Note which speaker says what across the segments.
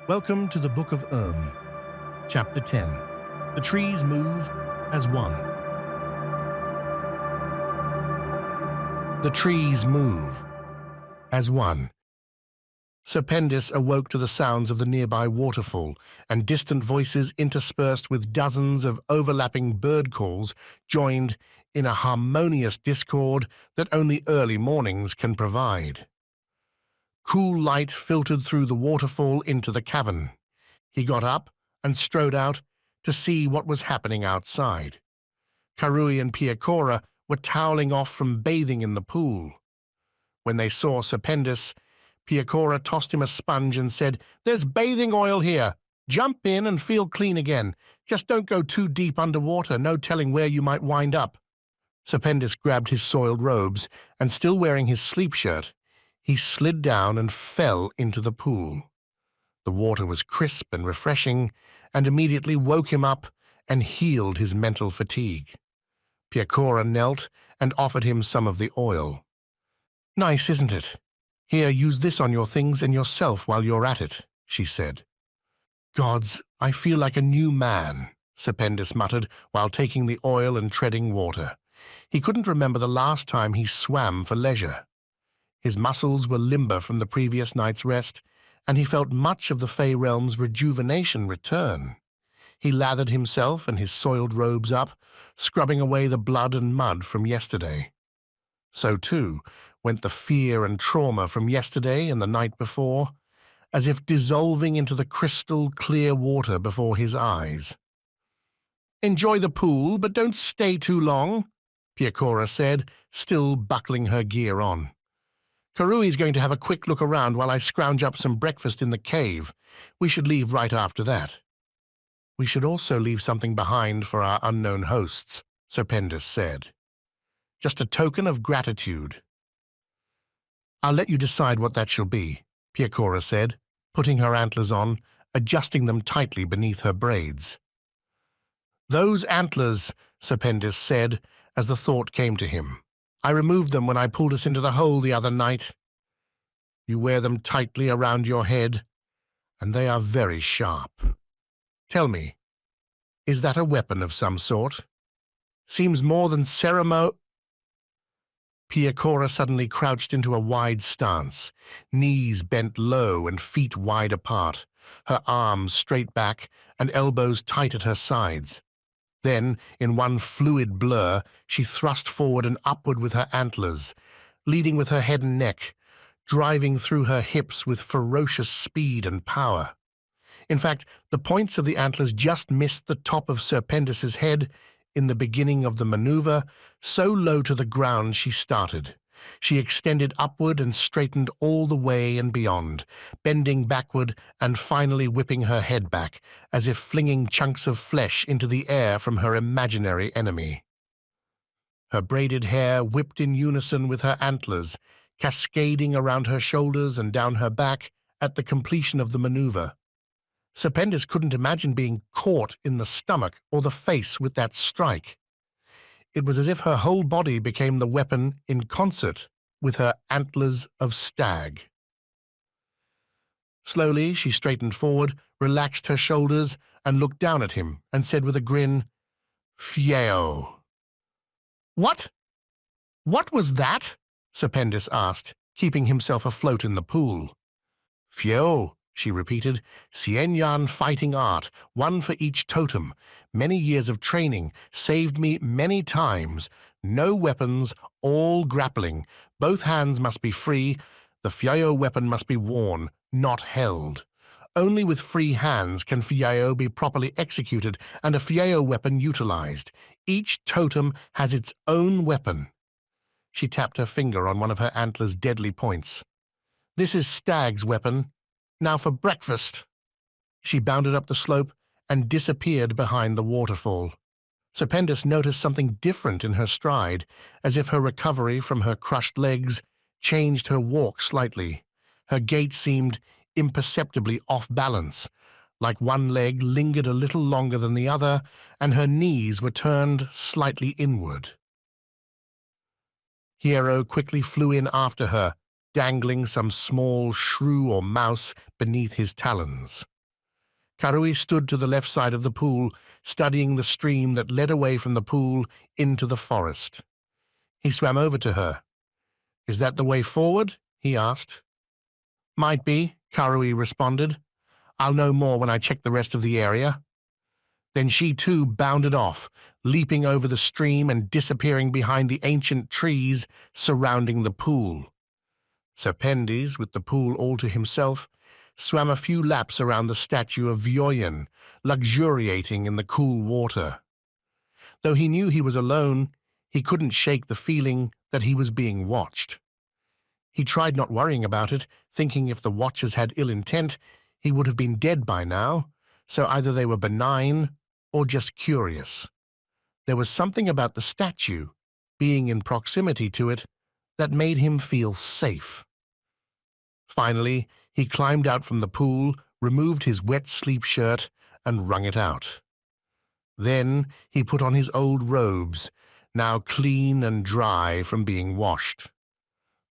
Speaker 1: Welcome to the Book of Urm, Chapter 10. The trees move as one. The trees move as one. Serpendis awoke to the sounds of the nearby waterfall, and distant voices interspersed with dozens of overlapping bird calls joined in a harmonious discord that only early mornings can provide. Cool light filtered through the waterfall into the cavern. He got up and strode out to see what was happening outside. Karui and Piecora were toweling off from bathing in the pool. When they saw Serpendis, Piecora tossed him a sponge and said, "There's bathing oil here. Jump in and feel clean again. Just don't go too deep underwater, no telling where you might wind up." Serpendis grabbed his soiled robes, and still wearing his sleep shirt, he slid down and fell into the pool. The water was crisp and refreshing, and immediately woke him up and healed his mental fatigue. Piecora knelt and offered him some of the oil. "Nice, isn't it? Here, use this on your things and yourself while you're at it," she said. "Gods, I feel like a new man," Serpendis muttered while taking the oil and treading water. He couldn't remember the last time he swam for leisure. His muscles were limber from the previous night's rest, and he felt much of the Fey realm's rejuvenation return. He lathered himself and his soiled robes up, scrubbing away the blood and mud from yesterday. So, too, went the fear and trauma from yesterday and the night before, as if dissolving into the crystal-clear water before his eyes. "Enjoy the pool, but don't stay too long," Piecora said, still buckling her gear on. "Karui's going to have a quick look around while I scrounge up some breakfast in the cave. We should leave right after that." "We should also leave something behind for our unknown hosts," Serpendis said. "Just a token of gratitude." "I'll let you decide what that shall be," Piecora said, putting her antlers on, adjusting them tightly beneath her braids. "Those antlers," Serpendis said, as the thought came to him. "I removed them when I pulled us into the hole the other night. You wear them tightly around your head, and they are very sharp. Tell me, is that a weapon of some sort? Seems more than Piecora suddenly crouched into a wide stance, knees bent low and feet wide apart, her arms straight back and elbows tight at her sides. Then, in one fluid blur, she thrust forward and upward with her antlers, leading with her head and neck, driving through her hips with ferocious speed and power. In fact, the points of the antlers just missed the top of Serpendis's head in the beginning of the maneuver, so low to the ground she started. She extended upward and straightened all the way and beyond, bending backward and finally whipping her head back, as if flinging chunks of flesh into the air from her imaginary enemy. Her braided hair whipped in unison with her antlers, cascading around her shoulders and down her back at the completion of the maneuver. Serpendis couldn't imagine being caught in the stomach or the face with that strike. It was as if her whole body became the weapon in concert with her antlers of stag. Slowly she straightened forward, relaxed her shoulders, and looked down at him, and said with a grin, "Fieo." "What? What was that?" Serpendis asked, keeping himself afloat in the pool. "Fieo," she repeated, "Sienyan fighting art, one for each totem. Many years of training, saved me many times. No weapons, all grappling. Both hands must be free. The Fieo weapon must be worn, not held. Only with free hands can Fieo be properly executed and a Fieo weapon utilized. Each totem has its own weapon." She tapped her finger on one of her antler's deadly points. "This is Stag's weapon. Now for breakfast." She bounded up the slope and disappeared behind the waterfall. Serpendis noticed something different in her stride, as if her recovery from her crushed legs changed her walk slightly. Her gait seemed imperceptibly off balance, like one leg lingered a little longer than the other, and her knees were turned slightly inward. Hero quickly flew in after her, dangling some small shrew or mouse beneath his talons. Karui stood to the left side of the pool, studying the stream that led away from the pool into the forest. He swam over to her. "Is that the way forward?" he asked. "Might be," Karui responded. "I'll know more when I check the rest of the area." Then she too bounded off, leaping over the stream and disappearing behind the ancient trees surrounding the pool. Serpendes, with the pool all to himself, swam a few laps around the statue of Vyoyen, luxuriating in the cool water. Though he knew he was alone, he couldn't shake the feeling that he was being watched. He tried not worrying about it, thinking if the watchers had ill intent, he would have been dead by now, so either they were benign or just curious. There was something about the statue, being in proximity to it, that made him feel safe. Finally, he climbed out from the pool, removed his wet sleep shirt, and wrung it out. Then he put on his old robes, now clean and dry from being washed.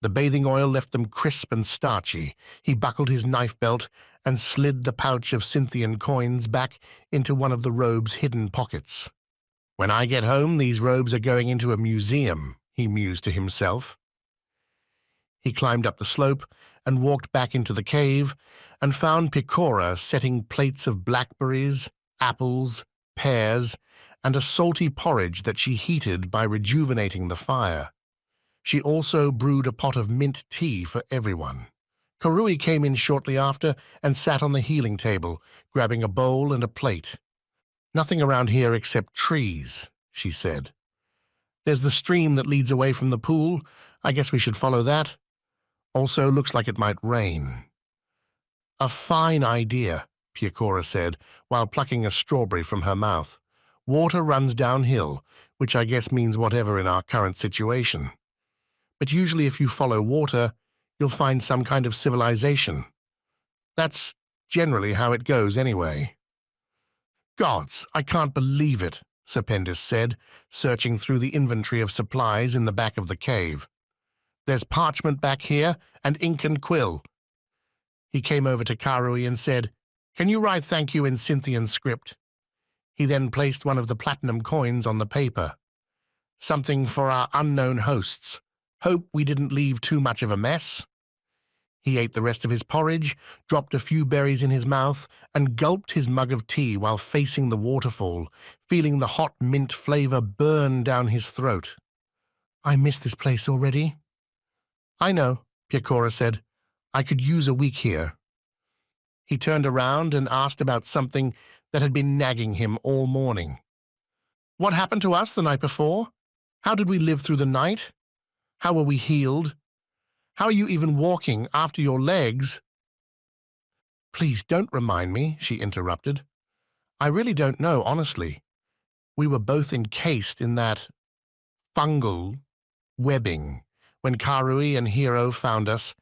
Speaker 1: The bathing oil left them crisp and starchy. He buckled his knife belt and slid the pouch of Cynthian coins back into one of the robe's hidden pockets. "When I get home, these robes are going into a museum," he mused to himself. He climbed up the slope and walked back into the cave and found Piecora setting plates of blackberries, apples, pears, and a salty porridge that she heated by rejuvenating the fire. She also brewed a pot of mint tea for everyone. Karui came in shortly after and sat on the healing table, grabbing a bowl and a plate. "Nothing around here except trees," she said. "There's the stream that leads away from the pool. I guess we should follow that. Also, looks like it might rain." "A fine idea," Piecora said, while plucking a strawberry from her mouth. "Water runs downhill, which I guess means whatever in our current situation. But usually if you follow water, you'll find some kind of civilization. That's generally how it goes anyway." "Gods, I can't believe it," Serpendes said, searching through the inventory of supplies in the back of the cave. "There's parchment back here, and ink and quill." He came over to Karui and said, "Can you write thank you in Cynthian script?" He then placed one of the platinum coins on the paper. "Something for our unknown hosts. Hope we didn't leave too much of a mess." He ate the rest of his porridge, dropped a few berries in his mouth, and gulped his mug of tea while facing the waterfall, feeling the hot mint flavor burn down his throat. "I miss this place already." "I know," Piecora said. "I could use a week here." He turned around and asked about something that had been nagging him all morning. "What happened to us the night before? How did we live through the night? How were we healed? How are you even walking after your legs—" "Please don't remind me," she interrupted. "I really don't know, honestly. We were both encased in that fungal webbing when Karui and Hero found us.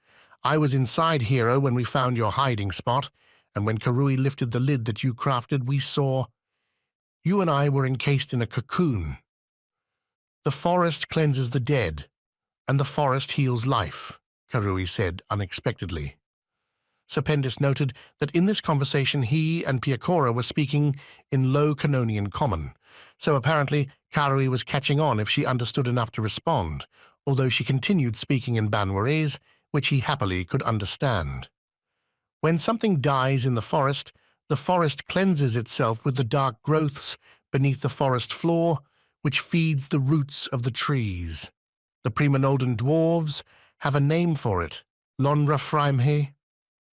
Speaker 1: I was inside Hero when we found your hiding spot, and when Karui lifted the lid that you crafted, we saw— You and I were encased in a cocoon. The forest cleanses the dead, and the forest heals life," Karui said unexpectedly. Serpendes noted that in this conversation he and Piecora were speaking in low Canonian common, so apparently Karui was catching on if she understood enough to respond, although she continued speaking in Banwarese, which he happily could understand. When something dies in the forest cleanses itself with the dark growths beneath the forest floor, which feeds the roots of the trees. The Premonoldan dwarves have a name for it, Lonrafraimhe,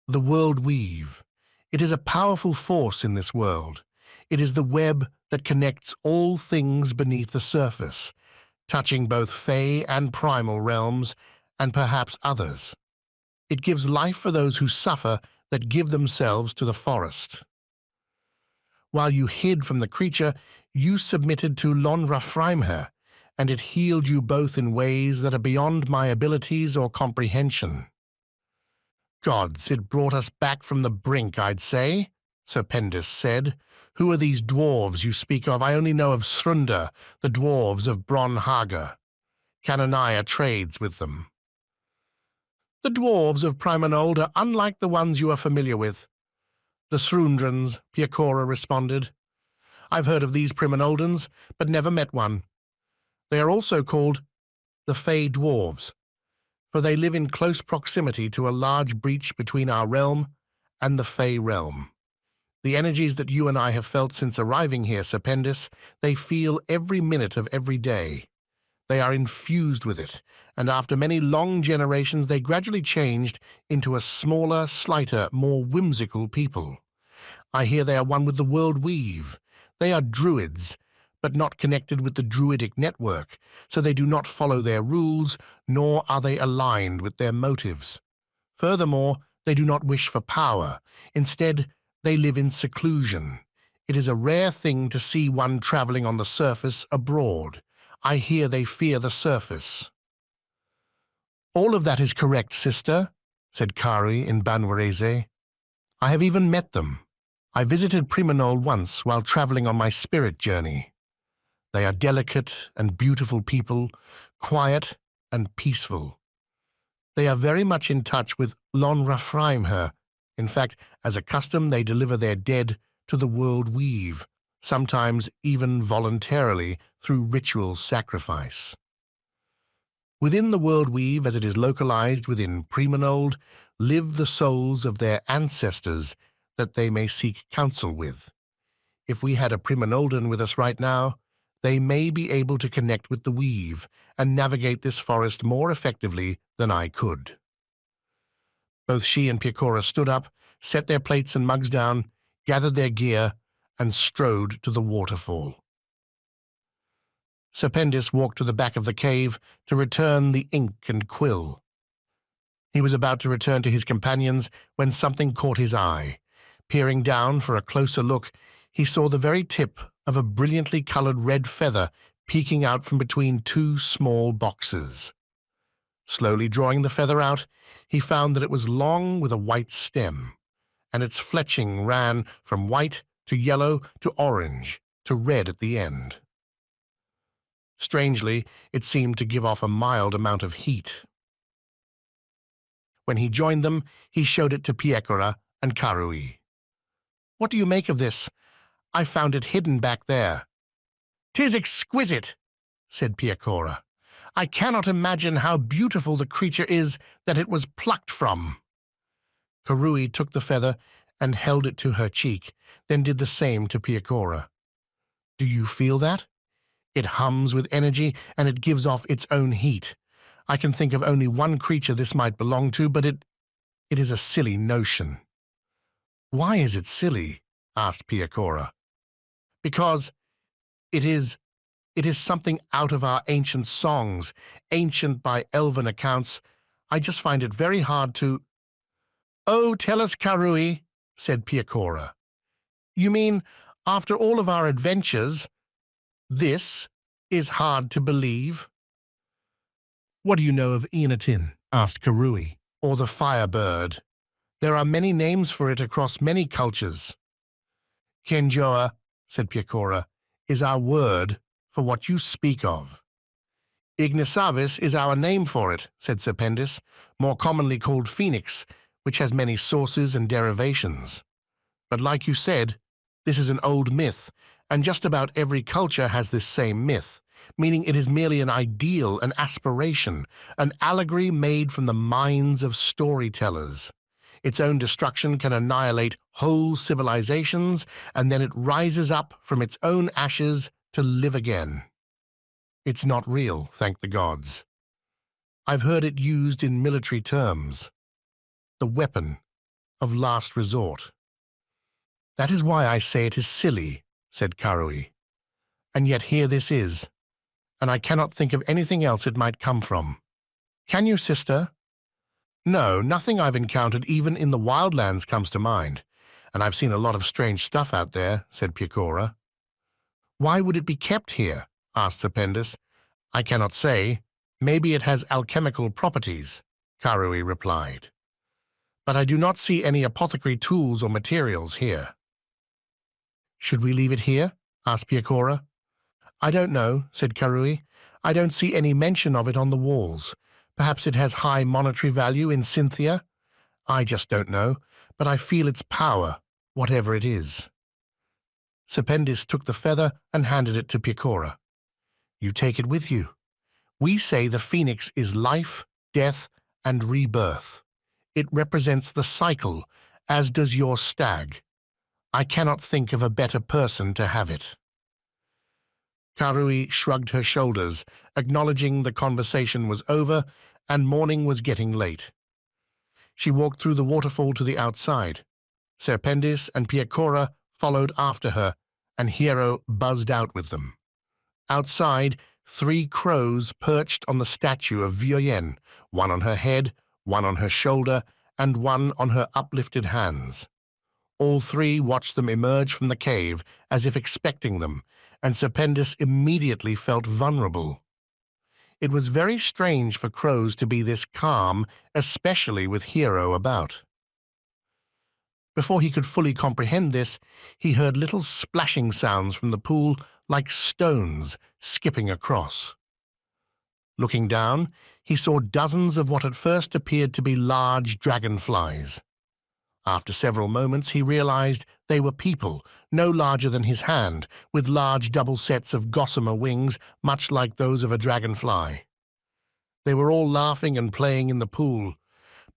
Speaker 1: the world weave. It is a powerful force in this world. It is the web that connects all things beneath the surface, touching both Fey and primal realms, and perhaps others. It gives life for those who suffer that give themselves to the forest. While you hid from the creature, you submitted to Lonrafraimhe, and it healed you both in ways that are beyond my abilities or comprehension. Gods, it brought us back from the brink, I'd say, Serpendes said. Who are these dwarves you speak of? I only know of Srunda, the dwarves of Bronhaga. Canania trades with them. The dwarves of Primonald are unlike the ones you are familiar with. The Srundrans, Piecora responded. I've heard of these Priminoldans, but never met one. They are also called the Fey Dwarves, for they live in close proximity to a large breach between our realm and the Fey realm. The energies that you and I have felt since arriving here, Serpendis, they feel every minute of every day. They are infused with it, and after many long generations they gradually changed into a smaller, slighter, more whimsical people. I hear they are one with the world weave. They are druids, but not connected with the druidic network, so they do not follow their rules, nor are they aligned with their motives. Furthermore, they do not wish for power. Instead, they live in seclusion. It is a rare thing to see one traveling on the surface abroad. I hear they fear the surface. All of that is correct, sister, said Kari in Banwarese. I have even met them. I visited Priminol once while traveling on my spirit journey. They are delicate and beautiful people, quiet and peaceful. They are very much in touch with Lon Rafraimher. In fact, as a custom, they deliver their dead to the world weave, sometimes even voluntarily through ritual sacrifice. Within the world weave, as it is localized within Priminold, live the souls of their ancestors that they may seek counsel with. If we had a Priminoldan with us right now, they may be able to connect with the weave and navigate this forest more effectively than I could. Both she and Piecora stood up, set their plates and mugs down, gathered their gear, and strode to the waterfall. Serpendis walked to the back of the cave to return the ink and quill. He was about to return to his companions when something caught his eye. Peering down for a closer look, he saw the very tip of a brilliantly colored red feather peeking out from between two small boxes. Slowly drawing the feather out, he found that it was long with a white stem, and its fletching ran from white to yellow to orange to red at the end. Strangely, it seemed to give off a mild amount of heat. When he joined them, he showed it to Piecora and Karui. What do you make of this? I found it hidden back there. 'Tis exquisite, said Piecora. I cannot imagine how beautiful the creature is that it was plucked from. Karui took the feather and held it to her cheek, then did the same to Piecora. Do you feel that? It hums with energy, and it gives off its own heat. I can think of only one creature this might belong to, but it is a silly notion. Why is it silly? Asked Piecora. Because it is something out of our ancient songs, ancient by elven accounts. I just find it very hard to... Oh, tell us, Karui, said Piecora. You mean, after all of our adventures, this is hard to believe? What do you know of Eonatin? Asked Karui, or the firebird. There are many names for it across many cultures. Kenjoa, said Piecora, is our word for what you speak of. Ignisavis is our name for it, said Serpendis, more commonly called Phoenix, which has many sources and derivations. But like you said, this is an old myth, and just about every culture has this same myth, meaning it is merely an ideal, an aspiration, an allegory made from the minds of storytellers. Its own destruction can annihilate whole civilizations, and then it rises up from its own ashes to live again. It's not real, thank the gods. I've heard it used in military terms. The weapon of last resort. That is why I say it is silly, said Karui. And yet here this is, and I cannot think of anything else it might come from. Can you, sister? No, nothing I've encountered even in the wildlands comes to mind, and I've seen a lot of strange stuff out there, said Piecora. Why would it be kept here? Asked Serpendis. I cannot say. Maybe it has alchemical properties, Karui replied. But I do not see any apothecary tools or materials here. Should we leave it here? Asked Piecora. I don't know, said Karui. I don't see any mention of it on the walls. Perhaps it has high monetary value in Cynthia? I just don't know, but I feel its power. whatever it is. Serpendis took the feather and handed it to Piecora. You take it with you. We say the phoenix is life, death, and rebirth. It represents the cycle, as does your stag. I cannot think of a better person to have it. Karui shrugged her shoulders, acknowledging the conversation was over and morning was getting late. She walked through the waterfall to the outside. Serpendis and Piecora followed after her, and Hero buzzed out with them. Outside, 3 crows perched on the statue of Vioyen, one on her head, one on her shoulder, and one on her uplifted hands. All 3 watched them emerge from the cave as if expecting them, and Serpendis immediately felt vulnerable. It was very strange for crows to be this calm, especially with Hero about. Before he could fully comprehend this, he heard little splashing sounds from the pool like stones skipping across. Looking down, he saw dozens of what at first appeared to be large dragonflies. After several moments, he realized they were people, no larger than his hand, with large double sets of gossamer wings, much like those of a dragonfly. They were all laughing and playing in the pool,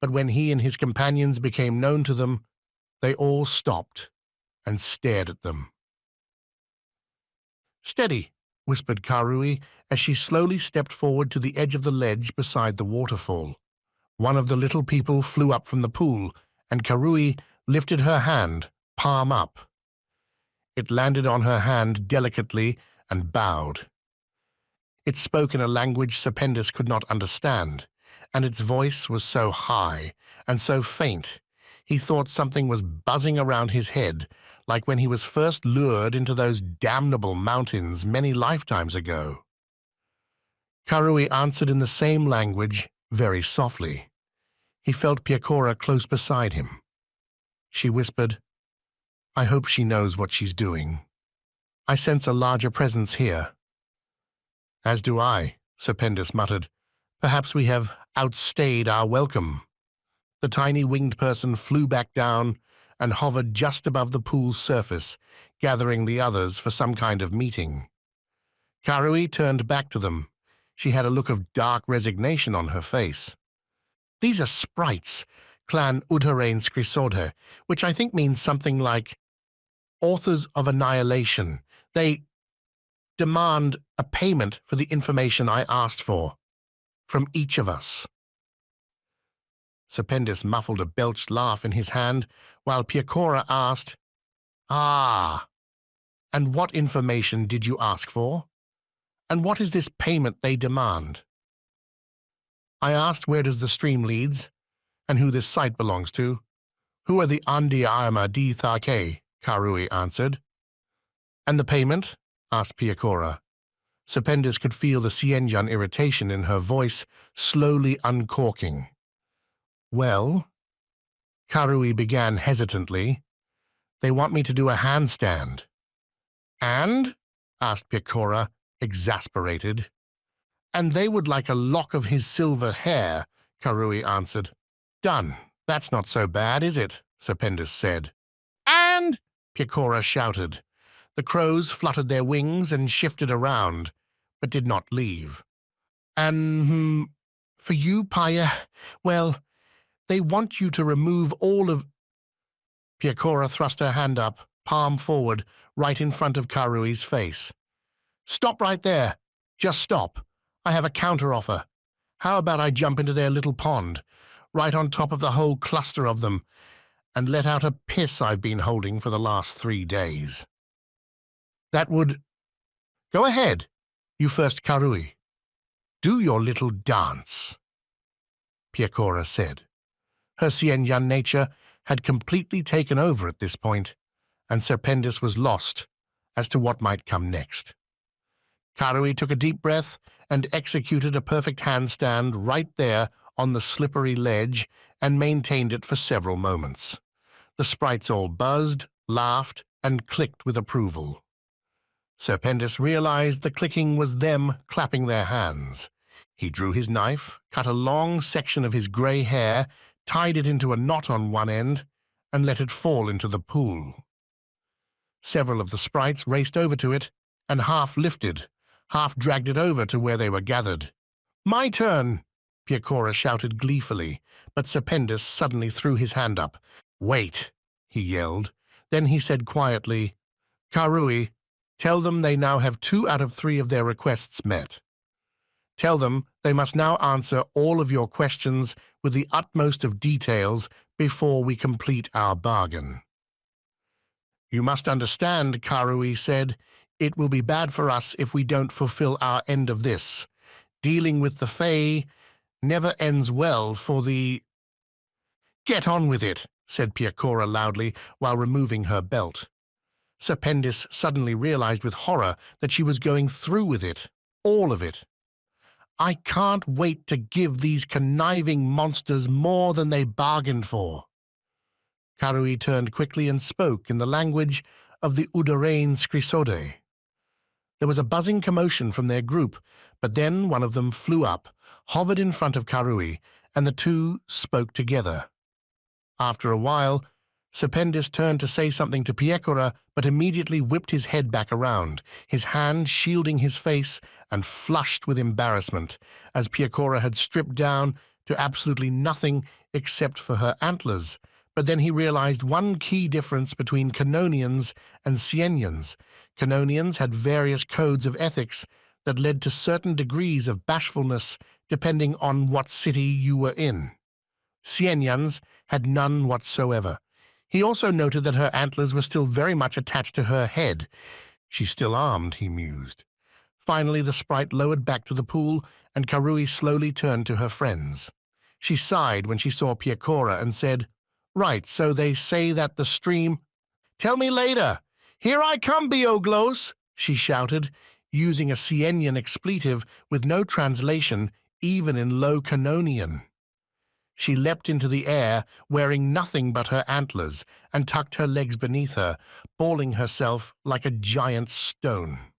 Speaker 1: but when he and his companions became known to them, they all stopped and stared at them. "Steady," whispered Karui as she slowly stepped forward to the edge of the ledge beside the waterfall. One of the little people flew up from the pool, and Karui lifted her hand, palm up. It landed on her hand delicately and bowed. It spoke in a language Serpendis could not understand, and its voice was so high and so faint, he thought something was buzzing around his head, like when he was first lured into those damnable mountains many lifetimes ago. Karui answered in the same language, very softly. He felt Piecora close beside him. She whispered, "I hope she knows what she's doing. I sense a larger presence here." "As do I," Serpendis muttered. "Perhaps we have outstayed our welcome." The tiny winged person flew back down and hovered just above the pool's surface, gathering the others for some kind of meeting. Karui turned back to them. She had a look of dark resignation on her face. "These are sprites, Clan Udharain Skrisodhe, which I think means something like authors of annihilation. They demand a payment for the information I asked for, from each of us." Serpendis muffled a belched laugh in his hand, while Piecora asked, "Ah, and what information did you ask for? And what is this payment they demand?" "I asked where does the stream leads, and who this site belongs to. Who are the Undying Lands, Karui answered. "And the payment?" asked Piecora. Serpendis could feel the Sienjan irritation in her voice slowly uncorking. "Well," Karui began hesitantly, "they want me to do a handstand." "And?" asked Piecora, exasperated. "And they would like a lock of his silver hair," Karui answered. "Done. That's not so bad, is it?" Serpendis said. "And?" Piecora shouted. The crows fluttered their wings and shifted around, but did not leave. "And for you, well, they want you to remove all of—" Piecora thrust her hand up, palm forward, right in front of Karui's face. "Stop right there. Just stop. I have a counter-offer. How about I jump into their little pond, right on top of the whole cluster of them, and let out a piss I've been holding for the last 3 days? That would—" "Go ahead. You first, Karui. Do your little dance," Piecora said. Her Sienjan nature had completely taken over at this point, and Serpendis was lost as to what might come next. Karui took a deep breath and executed a perfect handstand right there on the slippery ledge and maintained it for several moments. The sprites all buzzed, laughed, and clicked with approval. Serpendis realized the clicking was them clapping their hands. He drew his knife, cut a long section of his gray hair, tied it into a knot on one end, and let it fall into the pool. Several of the sprites raced over to it and half lifted, half dragged it over to where they were gathered. "My turn!" Piecora shouted gleefully, but Serpendis suddenly threw his hand up. "Wait!" he yelled. Then he said quietly, "Karui, tell them they now have 2 out of 3 of their requests met. Tell them they must now answer all of your questions with the utmost of details before we complete our bargain." "You must understand," Karui said, "it will be bad for us if we don't fulfill our end of this. Dealing with the Fae never ends well for the—" "Get on with it," said Piecora loudly while removing her belt. Serpendis suddenly realized with horror that she was going through with it, all of it. "I can't wait to give these conniving monsters more than they bargained for." Karui turned quickly and spoke in the language of the Udarain Scrisode. There was a buzzing commotion from their group, but then one of them flew up, hovered in front of Karui, and the two spoke together. After a while, Serpendis turned to say something to Piecora, but immediately whipped his head back around, his hand shielding his face and flushed with embarrassment, as Piecora had stripped down to absolutely nothing except for her antlers. But then he realized one key difference between Canonians and Sienians. Canonians had various codes of ethics that led to certain degrees of bashfulness depending on what city you were in. Sienians had none whatsoever. He also noted that her antlers were still very much attached to her head. "She's still armed," he mused. Finally, the sprite lowered back to the pool, and Karui slowly turned to her friends. She sighed when she saw Piecora and said, "Right, so they say that the stream—" "Tell me later! Here I come, Bioglos!" she shouted, using a Sienian expletive with no translation even in Low Canonian. She leapt into the air, wearing nothing but her antlers, and tucked her legs beneath her, balling herself like a giant stone.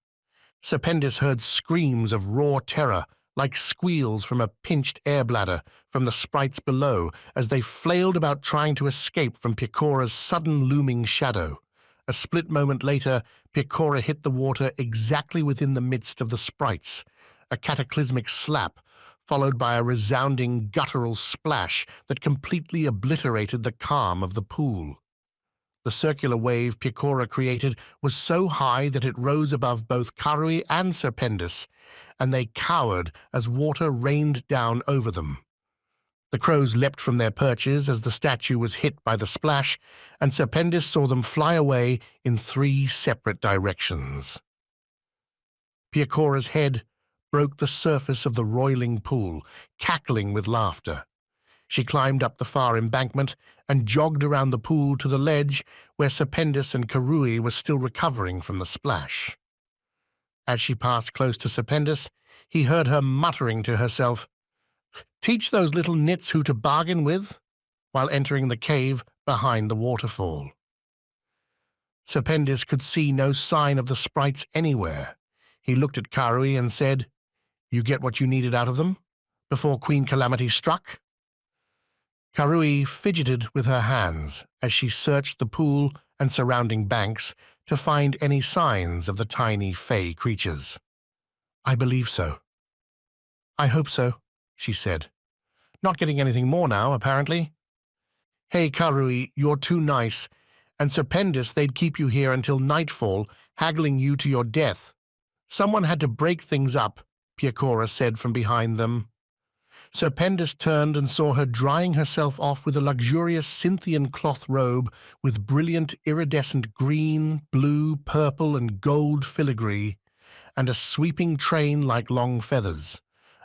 Speaker 1: Serpendis heard screams of raw terror, like squeals from a pinched air bladder, from the sprites below, as they flailed about trying to escape from Piecora's sudden looming shadow. A split moment later, Piecora hit the water exactly within the midst of the sprites. A cataclysmic slap, followed by a resounding guttural splash that completely obliterated the calm of the pool. The circular wave Piecora created was so high that it rose above both Karui and Serpendis, and they cowered as water rained down over them. The crows leapt from their perches as the statue was hit by the splash, and Serpendis saw them fly away in 3 separate directions. Piecora's head broke the surface of the roiling pool, cackling with laughter. She climbed up the far embankment and jogged around the pool to the ledge where Serpendis and Karui were still recovering from the splash. As she passed close to Serpendis, he heard her muttering to herself, "Teach those little nits who to bargain with," while entering the cave behind the waterfall. Serpendis could see no sign of the sprites anywhere. He looked at Karui and said, "You get what you needed out of them before Queen Calamity struck?" Karui fidgeted with her hands as she searched the pool and surrounding banks to find any signs of the tiny fey creatures. "I believe so." "I hope so," she said. "Not getting anything more now, apparently." "Hey, Karui, you're too nice, and Serpendis, they'd keep you here until nightfall, haggling you to your death. Someone had to break things up," Piecora said from behind them. Serpendis turned and saw her drying herself off with a luxurious Cynthian cloth robe with brilliant iridescent green, blue, purple, and gold filigree, and a sweeping train like long feathers,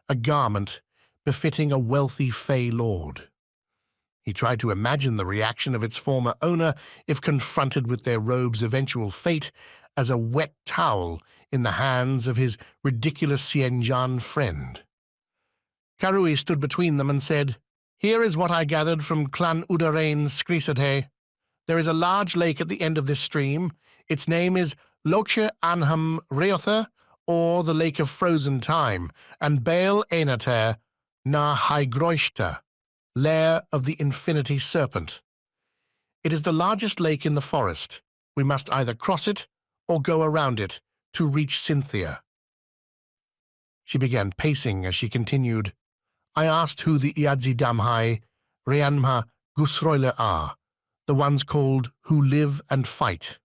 Speaker 1: a garment befitting a wealthy fey lord. He tried to imagine the reaction of its former owner if confronted with their robe's eventual fate as a wet towel in the hands of his ridiculous Sienjan friend. Karui stood between them and said, "Here is what I gathered from Clan Udarain Scrisade. There is a large lake at the end of this stream. Its name is Loche Anham Reother, or the Lake of Frozen Time, and Baal Enater na Hygroishta, lair of the Infinity Serpent. It is the largest lake in the forest. We must either cross it or go around it to reach Cynthia." She began pacing as she continued. "I asked who the Iadzidamhai Reanma Gusroile are, the ones called who live and fight.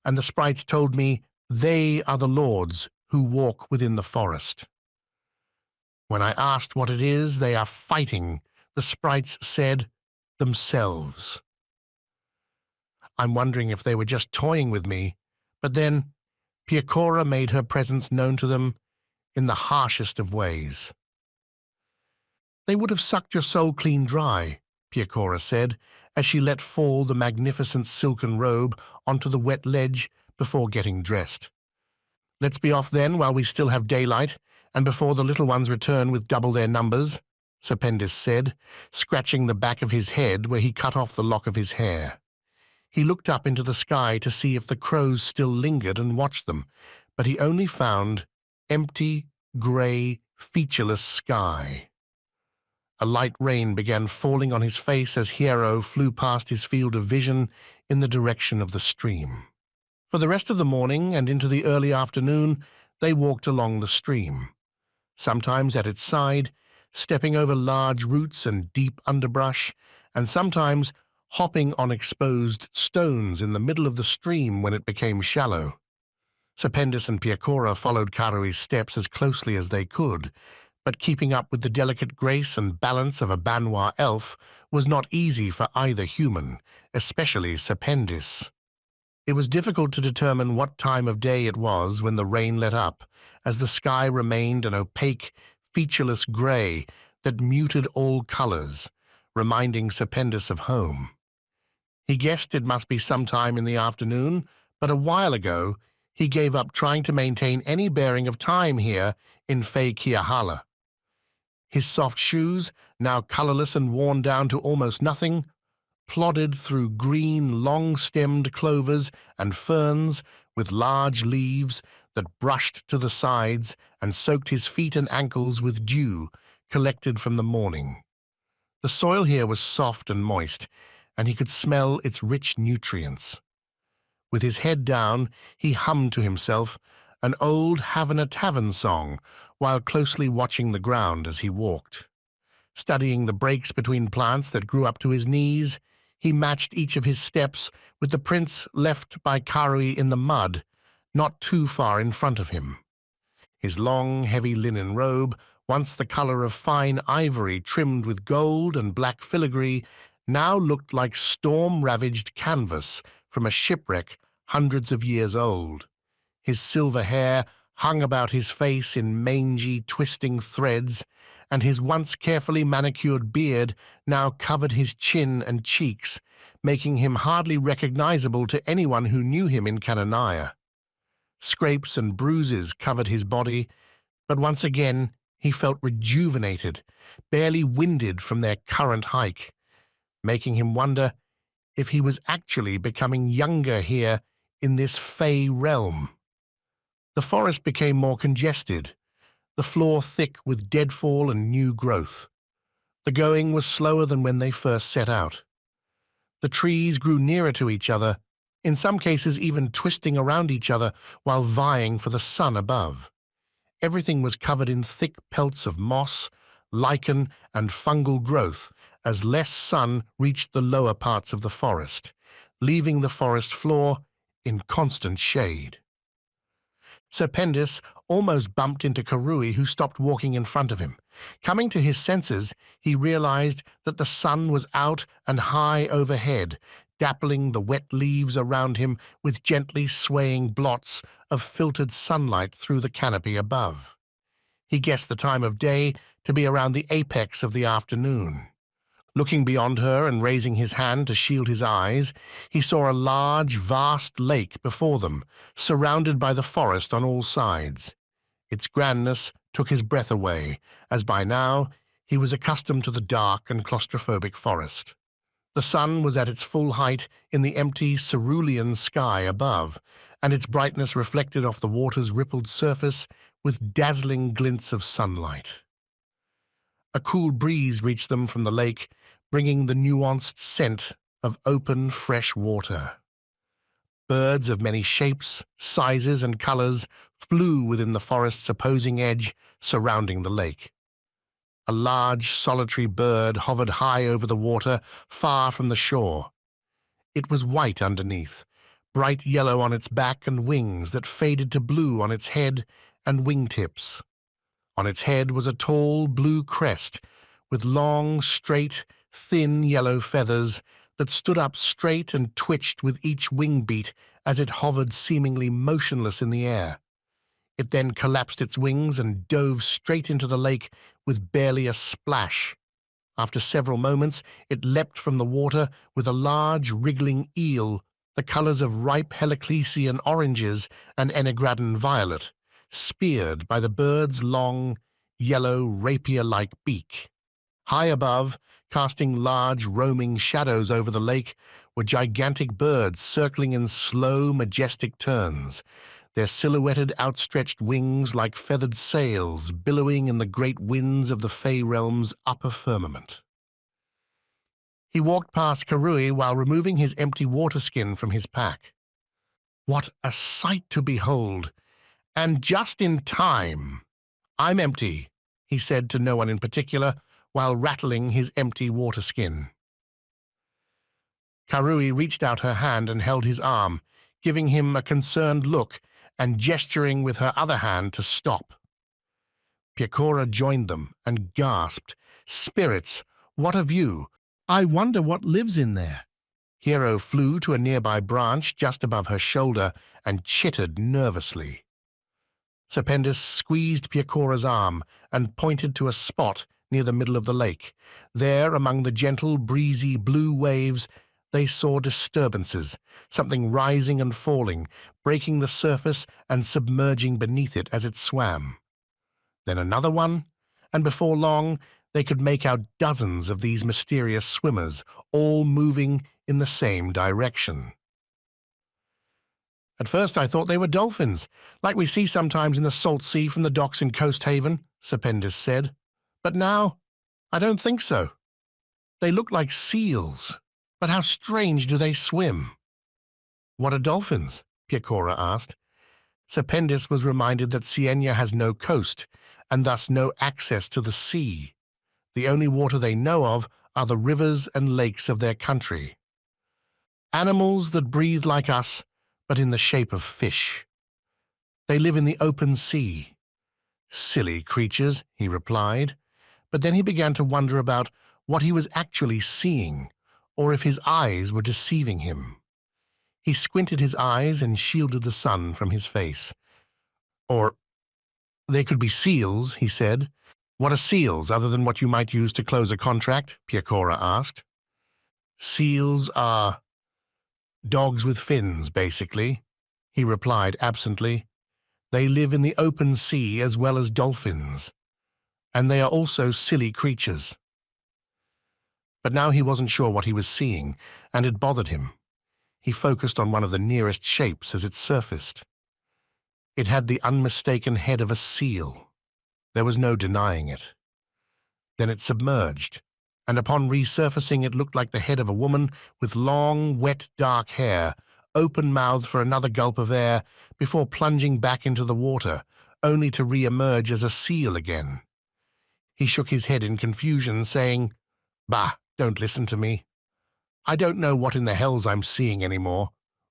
Speaker 1: And the sprites told me they are the lords who walk within the forest. When I asked what it is they are fighting, the sprites said themselves. I'm wondering if they were just toying with me, but then Piecora made her presence known to them in the harshest of ways. They would have sucked your soul clean dry, Piecora said, as she let fall the magnificent silken robe onto the wet ledge before getting dressed. Let's be off then while we still have daylight, and before the little ones return with double their numbers, Serpendis said, scratching the back of his head where he cut off the lock of his hair. He looked up into the sky to see if the crows still lingered and watched them, but he only found empty, grey, featureless sky. A light rain began falling on his face as Hierro flew past his field of vision in the direction of the stream. For the rest of the morning and into the early afternoon, they walked along the stream, sometimes at its side, stepping over large roots and deep underbrush, and sometimes hopping on exposed stones in the middle of the stream when it became shallow. Serpendis and Piecora followed Karui's steps as closely as they could, but keeping up with the delicate grace and balance of a Banwa elf was not easy for either human, especially Serpendis. It was difficult to determine what time of day it was when the rain let up, as the sky remained an opaque, featureless grey that muted all colours, reminding Serpendis of home. He guessed it must be sometime in the afternoon, but a while ago he gave up trying to maintain any bearing of time here in Kiahalla. His soft shoes, now colourless and worn down to almost nothing, plodded through green, long-stemmed clovers and ferns with large leaves that brushed to the sides and soaked his feet and ankles with dew collected from the morning. The soil here was soft and moist, and he could smell its rich nutrients. With his head down, he hummed to himself an old Havana Tavern song while closely watching the ground as he walked. Studying the breaks between plants that grew up to his knees, he matched each of his steps with the prints left by Karui in the mud, not too far in front of him. His long, heavy linen robe, once the color of fine ivory trimmed with gold and black filigree, now looked like storm-ravaged canvas from a shipwreck hundreds of years old. His silver hair hung about his face in mangy, twisting threads, and his once carefully manicured beard now covered his chin and cheeks, making him hardly recognizable to anyone who knew him in Kananaya. Scrapes and bruises covered his body, but once again he felt rejuvenated, barely winded from their current hike, making him wonder if he was actually becoming younger here in this fey realm. The forest became more congested, the floor thick with deadfall and new growth. The going was slower than when they first set out. The trees grew nearer to each other, in some cases even twisting around each other while vying for the sun above. Everything was covered in thick pelts of moss, lichen, and fungal growth as less sun reached the lower parts of the forest, leaving the forest floor in constant shade. Serpendis almost bumped into Karui, who stopped walking in front of him. Coming to his senses, he realized that the sun was out and high overhead, dappling the wet leaves around him with gently swaying blots of filtered sunlight through the canopy above. He guessed the time of day to be around the apex of the afternoon. Looking beyond her and raising his hand to shield his eyes, he saw a large, vast lake before them, surrounded by the forest on all sides. Its grandness took his breath away, as by now he was accustomed to the dark and claustrophobic forest. The sun was at its full height in the empty cerulean sky above, and its brightness reflected off the water's rippled surface with dazzling glints of sunlight. A cool breeze reached them from the lake, bringing the nuanced scent of open, fresh water. Birds of many shapes, sizes, and colors flew within the forest's opposing edge surrounding the lake. A large, solitary bird hovered high over the water, far from the shore. It was white underneath, bright yellow on its back and wings that faded to blue on its head and wingtips. On its head was a tall blue crest with long, straight, thin yellow feathers that stood up straight and twitched with each wing beat as it hovered seemingly motionless in the air. It then collapsed its wings and dove straight into the lake with barely a splash. After several moments, it leapt from the water with a large, wriggling eel, the colors of ripe Heliclesian oranges and Ennegraden violet, speared by the bird's long, yellow, rapier-like beak. High above, casting large, roaming shadows over the lake, were gigantic birds circling in slow, majestic turns, their silhouetted, outstretched wings like feathered sails billowing in the great winds of the Fey realm's upper firmament. He walked past Karui while removing his empty water skin from his pack. What a sight to behold! And just in time. "I'm empty," he said to no one in particular, while rattling his empty water skin. Karui reached out her hand and held his arm, giving him a concerned look and gesturing with her other hand to stop. Piecora joined them and gasped, "Spirits, what of you? I wonder what lives in there." Hero flew to a nearby branch just above her shoulder and chittered nervously. Serpendis squeezed Piecora's arm and pointed to a spot near the middle of the lake. There, among the gentle, breezy blue waves, they saw disturbances, something rising and falling, breaking the surface and submerging beneath it as it swam. Then another one, and before long they could make out dozens of these mysterious swimmers, all moving in the same direction. "At first I thought they were dolphins, like we see sometimes in the salt sea from the docks in Coast Haven," Serpendis said. "But now, I don't think so. They look like seals, but how strange do they swim?" "What are dolphins?" Piecora asked. Serpendis was reminded that Siena has no coast, and thus no access to the sea. The only water they know of are the rivers and lakes of their country. "Animals that breathe like us, but in the shape of fish. They live in the open sea." "Silly creatures," he replied, but then he began to wonder about what he was actually seeing, or if his eyes were deceiving him. He squinted his eyes and shielded the sun from his face. "Or they could be seals," he said. "What are seals, other than what you might use to close a contract?" Piecora asked. "Seals are dogs with fins, basically," he replied absently. "They live in the open sea as well as dolphins, and they are also silly creatures." But now he wasn't sure what he was seeing, and it bothered him. He focused on one of the nearest shapes as it surfaced. It had the unmistaken head of a seal. There was no denying it. Then it submerged, and upon resurfacing it looked like the head of a woman with long, wet, dark hair, open-mouthed for another gulp of air before plunging back into the water, only to re-emerge as a seal again. He shook his head in confusion, saying, "Bah, don't listen to me. I don't know what in the hells I'm seeing anymore.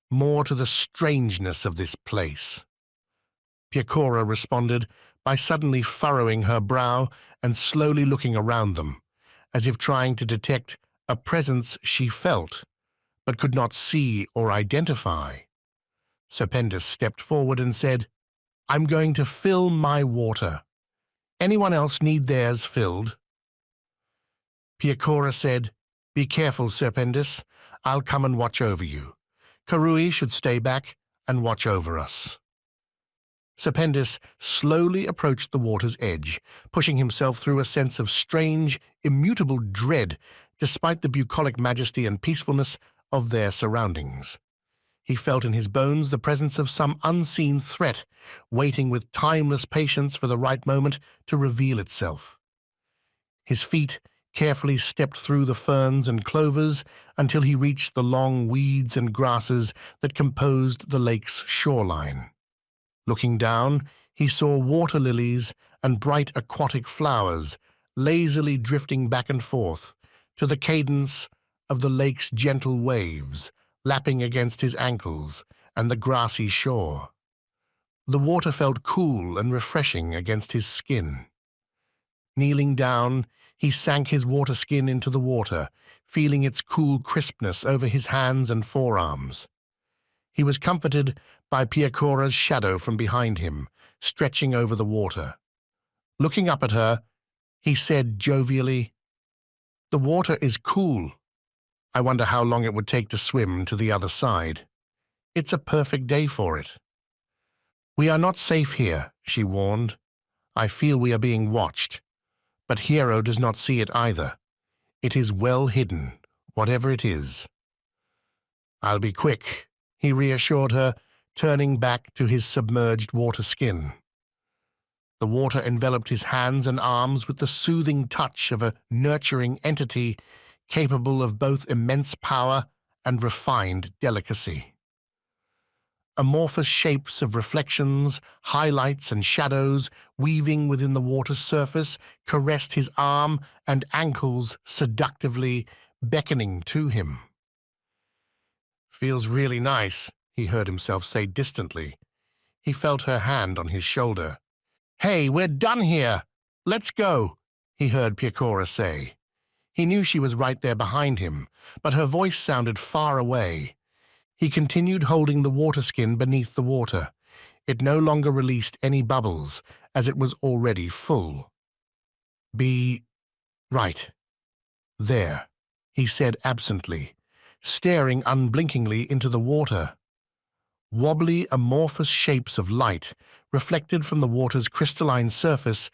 Speaker 1: More to the strangeness of this place." Piecora responded by suddenly furrowing her brow and slowly looking around them, as if trying to detect a presence she felt, but could not see or identify. Serpendis stepped forward and said, "I'm going to fill my water. Anyone else need theirs filled?" Piecora said, "Be careful, Serpendis. I'll come and watch over you. Karui should stay back and watch over us." Serpendis slowly approached the water's edge, pushing himself through a sense of strange, immutable dread, despite the bucolic majesty and peacefulness of their surroundings. He felt in his bones the presence of some unseen threat, waiting with timeless patience for the right moment to reveal itself. His feet carefully stepped through the ferns and clovers until he reached the long weeds and grasses that composed the lake's shoreline. Looking down, he saw water lilies and bright aquatic flowers lazily drifting back and forth to the cadence of the lake's gentle waves lapping against his ankles and the grassy shore. The water felt cool and refreshing against his skin. Kneeling down, he sank his water skin into the water, feeling its cool crispness over his hands and forearms. He was comforted by Piecora's shadow from behind him, stretching over the water. Looking up at her, he said jovially, "The water is cool. I wonder how long it would take to swim to the other side. It's a perfect day for it." "We are not safe here," she warned. "I feel we are being watched. But Hero does not see it either. It is well hidden, whatever it is." "I'll be quick," he reassured her, turning back to his submerged water skin. The water enveloped his hands and arms with the soothing touch of a nurturing entity capable of both immense power and refined delicacy. Amorphous shapes of reflections, highlights, and shadows weaving within the water's surface caressed his arm and ankles seductively, beckoning to him. "Feels really nice," he heard himself say distantly. He felt her hand on his shoulder. "Hey, we're done here! Let's go," he heard Piecora say. He knew she was right there behind him, but her voice sounded far away. He continued holding the water skin beneath the water. It no longer released any bubbles, as it was already full. "Be right there," he said absently, staring unblinkingly into the water. Wobbly, amorphous shapes of light, reflected from the water's crystalline surface,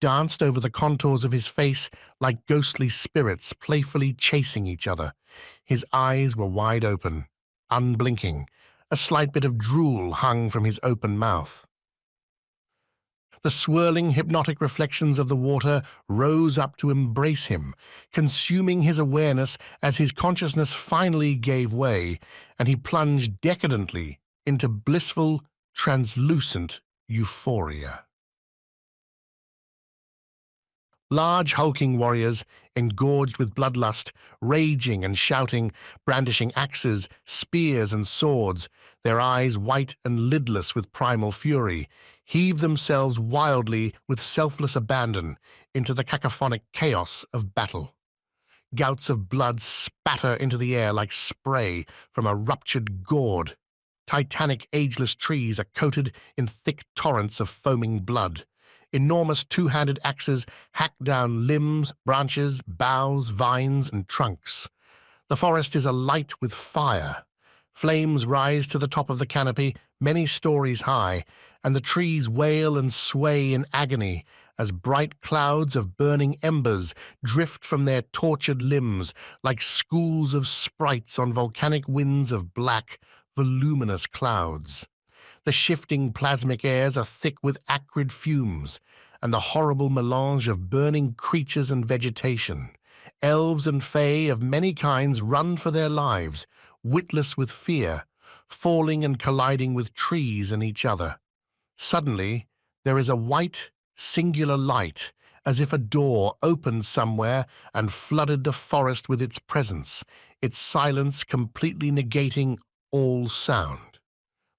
Speaker 1: danced over the contours of his face like ghostly spirits playfully chasing each other. His eyes were wide open, unblinking. A slight bit of drool hung from his open mouth. The swirling, hypnotic reflections of the water rose up to embrace him, consuming his awareness as his consciousness finally gave way, and he plunged decadently into blissful, translucent euphoria. Large hulking warriors, engorged with bloodlust, raging and shouting, brandishing axes, spears, and swords, their eyes white and lidless with primal fury, heaved themselves wildly with selfless abandon into the cacophonic chaos of battle. Gouts of blood spatter into the air like spray from a ruptured gourd. Titanic ageless trees are coated in thick torrents of foaming blood. Enormous two-handed axes hack down limbs, branches, boughs, vines, and trunks. The forest is alight with fire. Flames rise to the top of the canopy, many stories high, and the trees wail and sway in agony as bright clouds of burning embers drift from their tortured limbs like schools of sprites on volcanic winds of black, voluminous clouds. The shifting plasmic airs are thick with acrid fumes, and the horrible melange of burning creatures and vegetation. Elves and fae of many kinds run for their lives, witless with fear, falling and colliding with trees and each other. Suddenly, there is a white, singular light, as if a door opened somewhere and flooded the forest with its presence, its silence completely negating all sound.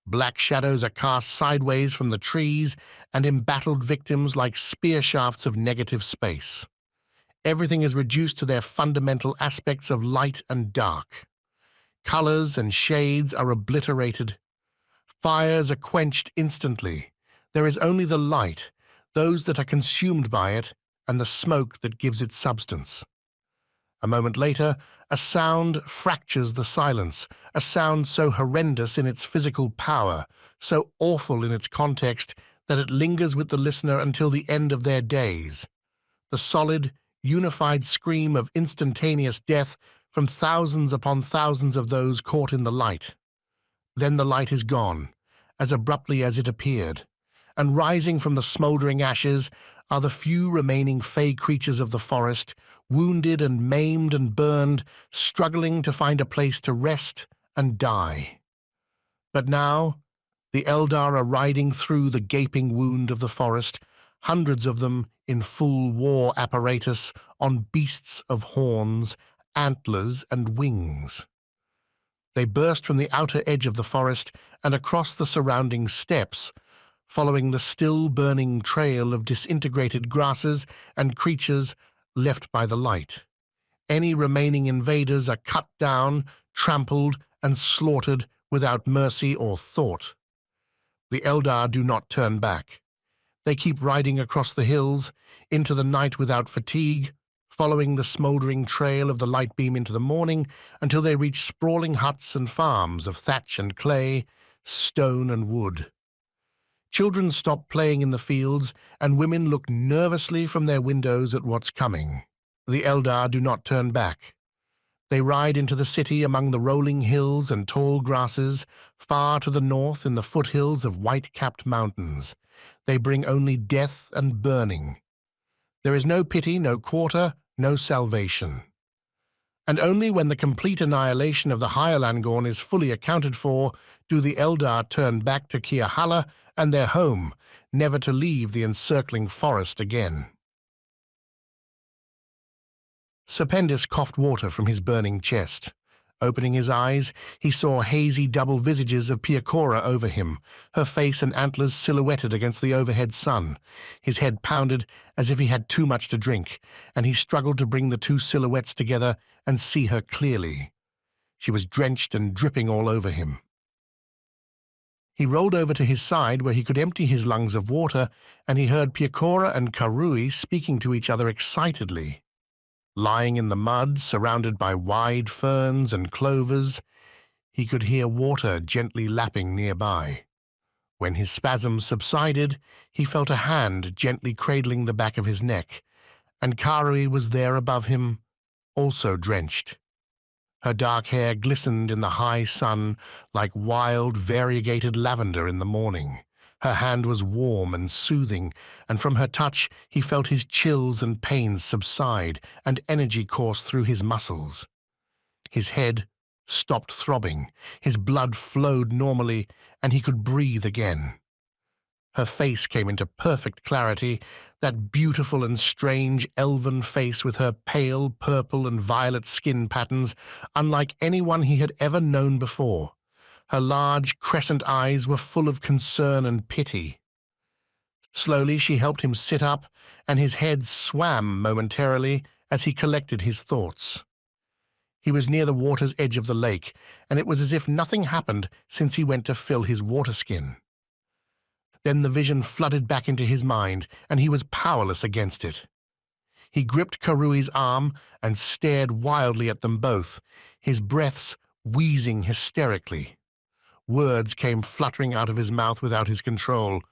Speaker 1: Black shadows are cast sideways from the trees and embattled victims like spear shafts of negative space. Everything is reduced to their fundamental aspects of light and dark. Colors and shades are obliterated. Fires are quenched instantly. There is only the light, those that are consumed by it, and the smoke that gives it substance. A moment later, a sound fractures the silence, a sound so horrendous in its physical power, so awful in its context, that it lingers with the listener until the end of their days. The solid, unified scream of instantaneous death from thousands upon thousands of those caught in the light. Then the light is gone, as abruptly as it appeared, and rising from the smouldering ashes are the few remaining fey creatures of the forest, wounded and maimed and burned, struggling to find a place to rest and die. But now the Eldar are riding through the gaping wound of the forest, hundreds of them in full war apparatus on beasts of horns, antlers, and wings. They burst from the outer edge of the forest and across the surrounding steppes, following the still-burning trail of disintegrated grasses and creatures left by the light. Any remaining invaders are cut down, trampled, and slaughtered without mercy or thought. The Eldar do not turn back. They keep riding across the hills, into the night without fatigue, following the smouldering trail of the light beam into the morning until they reach sprawling huts and farms of thatch and clay, stone and wood. Children stop playing in the fields, and women look nervously from their windows at what's coming. The Eldar do not turn back. They ride into the city among the rolling hills and tall grasses, far to the north in the foothills of white-capped mountains. They bring only death and burning. There is no pity, no quarter, no salvation. And only when the complete annihilation of the Higher Langorn is fully accounted for do the Eldar turn back to Kiahalla and their home, never to leave the encircling forest again. Serpendis coughed water from his burning chest. Opening his eyes, he saw hazy double visages of Piecora over him, her face and antlers silhouetted against the overhead sun. His head pounded as if he had too much to drink, and he struggled to bring the two silhouettes together and see her clearly. She was drenched and dripping all over him. He rolled over to his side where he could empty his lungs of water, and he heard Piecora and Karui speaking to each other excitedly. Lying in the mud, surrounded by wide ferns and clovers, he could hear water gently lapping nearby. When his spasms subsided, he felt a hand gently cradling the back of his neck, and Karui was there above him, also drenched. Her dark hair glistened in the high sun like wild, variegated lavender in the morning. Her hand was warm and soothing, and from her touch he felt his chills and pains subside and energy course through his muscles. His head stopped throbbing, his blood flowed normally, and he could breathe again. Her face came into perfect clarity, that beautiful and strange elven face with her pale purple and violet skin patterns, unlike anyone he had ever known before. Her large crescent eyes were full of concern and pity. Slowly she helped him sit up, and his head swam momentarily as he collected his thoughts. He was near the water's edge of the lake, and it was as if nothing happened since he went to fill his water skin. Then the vision flooded back into his mind, and he was powerless against it. He gripped Karui's arm and stared wildly at them both, his breaths wheezing hysterically. Words came fluttering out of his mouth without his control.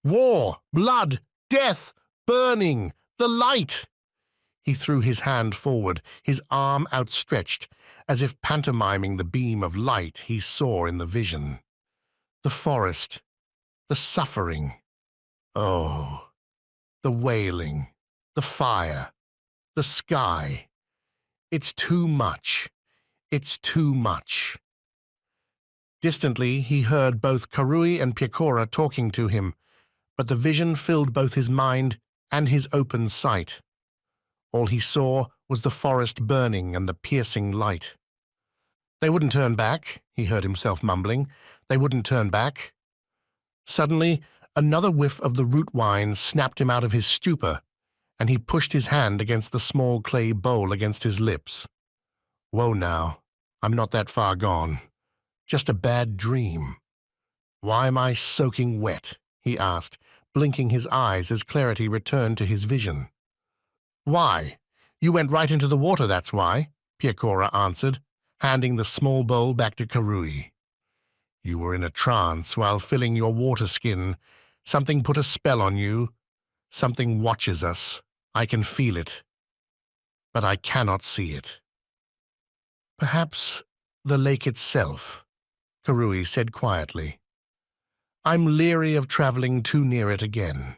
Speaker 1: War, blood, death, burning, the light! He threw his hand forward, his arm outstretched, as if pantomiming the beam of light he saw in the vision. The forest, the suffering, oh, the wailing, the fire, the sky. It's too much. It's too much. Distantly, he heard both Karui and Piecora talking to him, but the vision filled both his mind and his open sight. All he saw was the forest burning and the piercing light. They wouldn't turn back, he heard himself mumbling. They wouldn't turn back. Suddenly, another whiff of the root wine snapped him out of his stupor, and he pushed his hand against the small clay bowl against his lips. Whoa now, I'm not that far gone. Just a bad dream. Why am I soaking wet? He asked, blinking his eyes as clarity returned to his vision. Why? You went right into the water, that's why, Piecora answered, handing the small bowl back to Karui. You were in a trance while filling your water skin. Something put a spell on you. Something watches us. I can feel it. But I cannot see it. Perhaps the lake itself, Karui said quietly. I'm leery of traveling too near it again.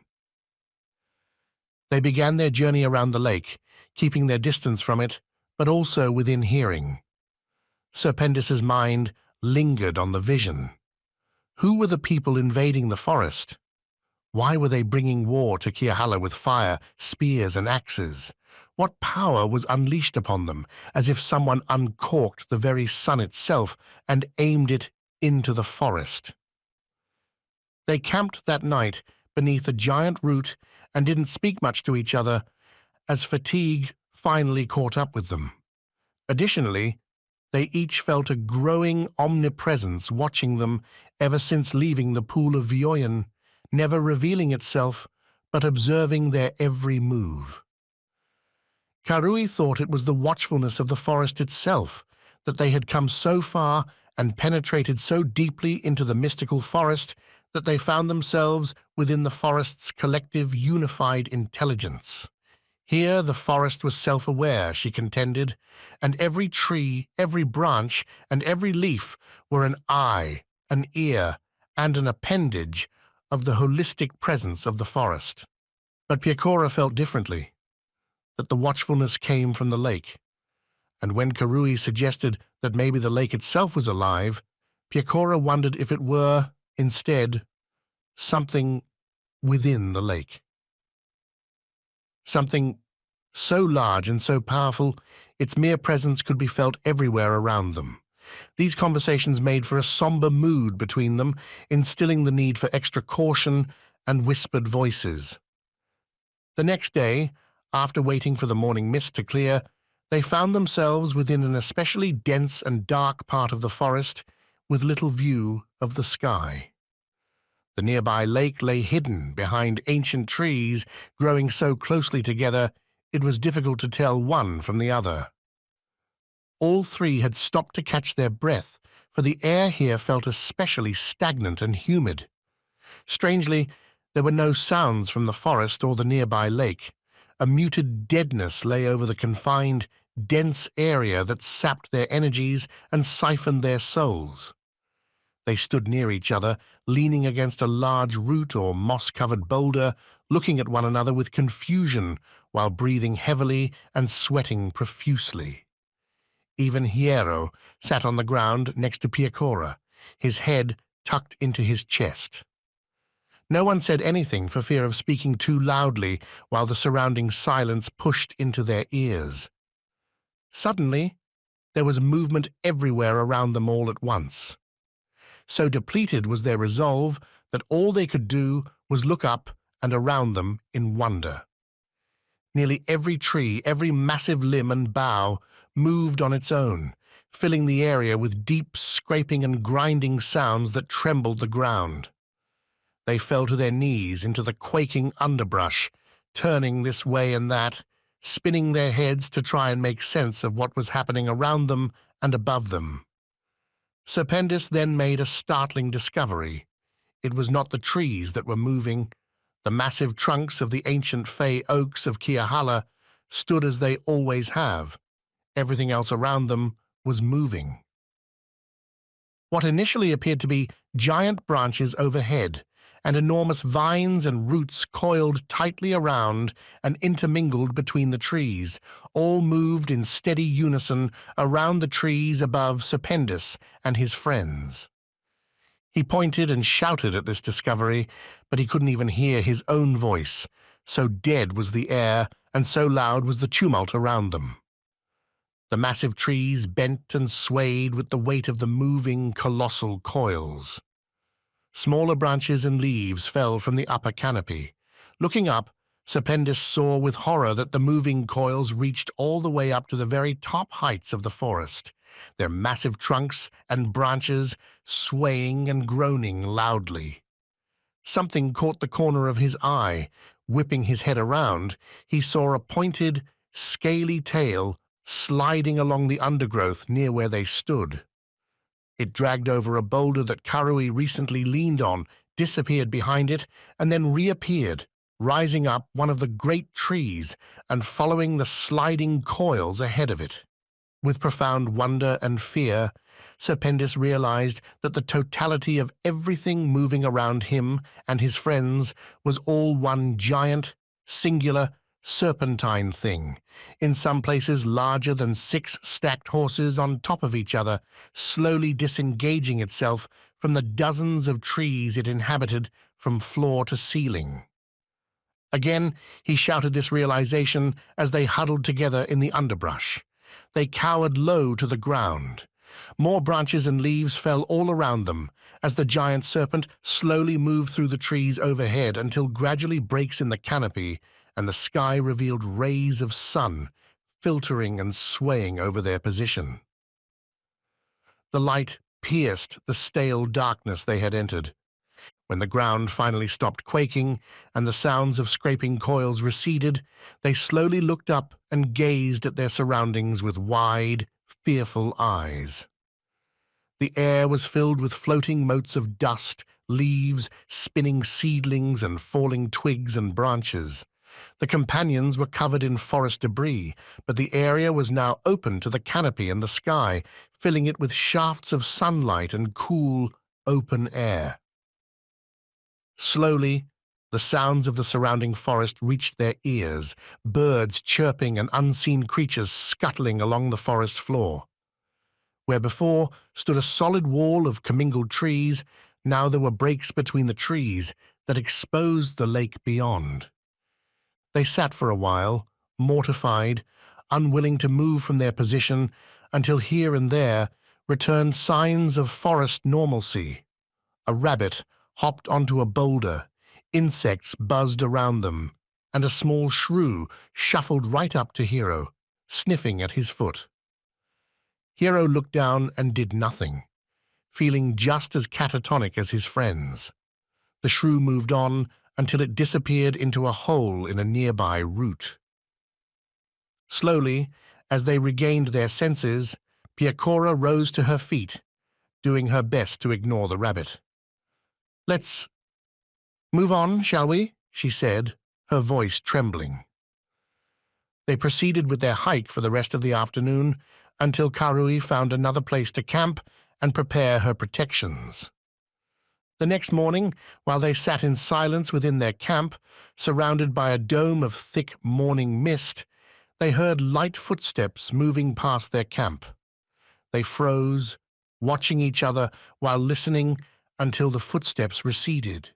Speaker 1: They began their journey around the lake, keeping their distance from it, but also within hearing. Serpendis's mind lingered on the vision. Who were the people invading the forest? Why were they bringing war to Kiahalla with fire, spears, and axes? What power was unleashed upon them, as if someone uncorked the very sun itself and aimed it into the forest? They camped that night beneath a giant root and didn't speak much to each other as fatigue finally caught up with them. Additionally, they each felt a growing omnipresence watching them ever since leaving the pool of Vioyan, never revealing itself, but observing their every move. Karui thought it was the watchfulness of the forest itself, that they had come so far and penetrated so deeply into the mystical forest that they found themselves within the forest's collective unified intelligence. Here the forest was self-aware, she contended, and every tree, every branch, and every leaf were an eye, an ear, and an appendage of the holistic presence of the forest. But Piecora felt differently, that the watchfulness came from the lake. And when Karui suggested that maybe the lake itself was alive, Piecora wondered if it were, instead, something within the lake. Something so large and so powerful, its mere presence could be felt everywhere around them. These conversations made for a somber mood between them, instilling the need for extra caution and whispered voices. The next day, after waiting for the morning mist to clear, they found themselves within an especially dense and dark part of the forest with little view of the sky. The nearby lake lay hidden behind ancient trees growing so closely together it was difficult to tell one from the other. All three had stopped to catch their breath, for the air here felt especially stagnant and humid. Strangely, there were no sounds from the forest or the nearby lake. A muted deadness lay over the confined, dense area that sapped their energies and siphoned their souls. They stood near each other, leaning against a large root or moss-covered boulder, looking at one another with confusion while breathing heavily and sweating profusely. Even Hiero sat on the ground next to Piecora, his head tucked into his chest. No one said anything for fear of speaking too loudly while the surrounding silence pushed into their ears. Suddenly, there was movement everywhere around them all at once. So depleted was their resolve that all they could do was look up and around them in wonder. Nearly every tree, every massive limb and bough moved on its own, filling the area with deep scraping and grinding sounds that trembled the ground. They fell to their knees into the quaking underbrush, turning this way and that, spinning their heads to try and make sense of what was happening around them and above them. Serpendis then made a startling discovery. It was not the trees that were moving. The massive trunks of the ancient fey oaks of Kiahalla stood as they always have. Everything else around them was moving. What initially appeared to be giant branches overhead and enormous vines and roots coiled tightly around and intermingled between the trees, all moved in steady unison around the trees above Serpendis and his friends. He pointed and shouted at this discovery, but he couldn't even hear his own voice, so dead was the air and so loud was the tumult around them. The massive trees bent and swayed with the weight of the moving, colossal coils. Smaller branches and leaves fell from the upper canopy. Looking up, Serpendis saw with horror that the moving coils reached all the way up to the very top heights of the forest, their massive trunks and branches swaying and groaning loudly. Something caught the corner of his eye. Whipping his head around, he saw a pointed, scaly tail sliding along the undergrowth near where they stood. It dragged over a boulder that Karui recently leaned on, disappeared behind it, and then reappeared, rising up one of the great trees and following the sliding coils ahead of it. With profound wonder and fear, Serpendis realized that the totality of everything moving around him and his friends was all one giant, singular, serpentine thing, in some places larger than 6 stacked horses on top of each other, slowly disengaging itself from the dozens of trees it inhabited from floor to ceiling. Again, he shouted this realization as they huddled together in the underbrush. They cowered low to the ground. More branches and leaves fell all around them as the giant serpent slowly moved through the trees overhead until gradually breaks in the canopy and the sky revealed rays of sun filtering and swaying over their position. The light pierced the stale darkness they had entered. When the ground finally stopped quaking and the sounds of scraping coils receded, they slowly looked up and gazed at their surroundings with wide, fearful eyes. The air was filled with floating motes of dust, leaves, spinning seedlings, and falling twigs and branches. The companions were covered in forest debris, but the area was now open to the canopy and the sky, filling it with shafts of sunlight and cool, open air. Slowly, the sounds of the surrounding forest reached their ears, birds chirping and unseen creatures scuttling along the forest floor. Where before stood a solid wall of commingled trees, now there were breaks between the trees that exposed the lake beyond. They sat for a while, mortified, unwilling to move from their position, until here and there returned signs of forest normalcy. A rabbit hopped onto a boulder, insects buzzed around them, and a small shrew shuffled right up to Hero, sniffing at his foot. Hero looked down and did nothing, feeling just as catatonic as his friends. The shrew moved on until it disappeared into a hole in a nearby root. Slowly, as they regained their senses, Piecora rose to her feet, doing her best to ignore the rabbit. "Let's move on, shall we?" she said, her voice trembling. They proceeded with their hike for the rest of the afternoon until Karui found another place to camp and prepare her protections. The next morning, while they sat in silence within their camp, surrounded by a dome of thick morning mist, they heard light footsteps moving past their camp. They froze, watching each other while listening until the footsteps receded.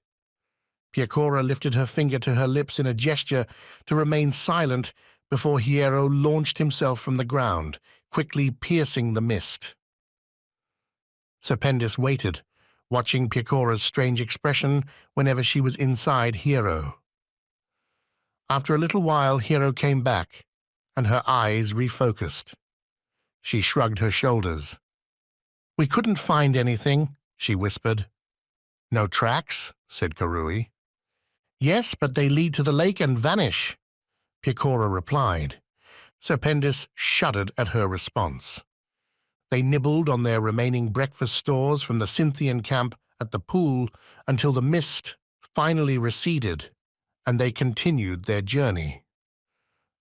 Speaker 1: Piecora lifted her finger to her lips in a gesture to remain silent before Hero launched himself from the ground, quickly piercing the mist. Serpendis waited, watching Piecora's strange expression whenever she was inside Hero. After a little while, Hero came back, and her eyes refocused. She shrugged her shoulders. "We couldn't find anything," she whispered. "No tracks?" said Karui. "Yes, but they lead to the lake and vanish," Piecora replied. Serpendis shuddered at her response. They nibbled on their remaining breakfast stores from the Cynthian camp at the pool until the mist finally receded, and they continued their journey.